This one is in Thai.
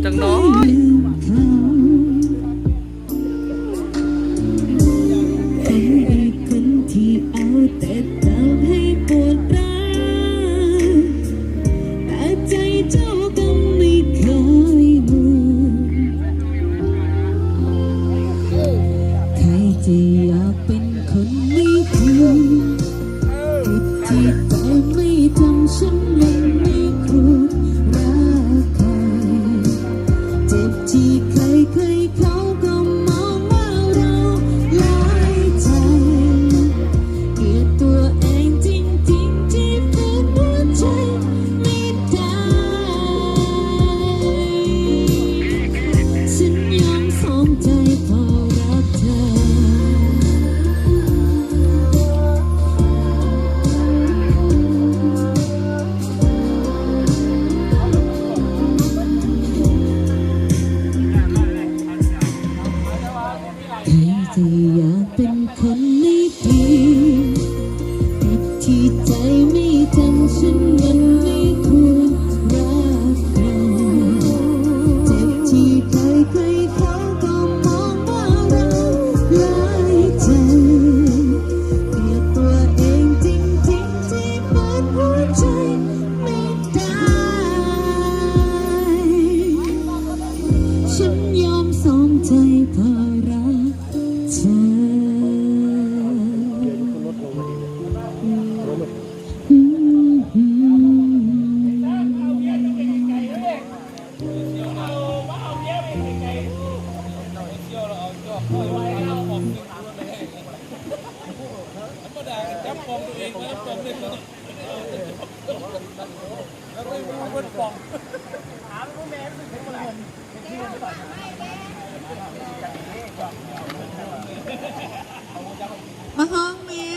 จังน้อย คนที่เอาแต่ทำให้ปวดร้าวแต่ใจเจ้าก็ไม่เคยลืมใครจะอยากเป็นคนไม่ควรผิดที่ใจไม่ทำฉันมันไม่ควรรักใครเจ็บที่ใครเขาก็มองว่าเราหลายใจเกลียดตัวเองจริงๆที่ฝืนหัวใจไม่ได้ฉันยอมสองใจพอรักเธอใครจะอยากเป็นคนไม่ดีผิดที่ใจไม่จำฉันมันไม่ควรรักใครเจ็บที่ใครเขาก็มองว่าเราหลายใจเกลียดตัวเองจริงๆที่เปิดหัวใจไม่ได้ฉันยอมสองใจพอรักเธอมาห้องแม่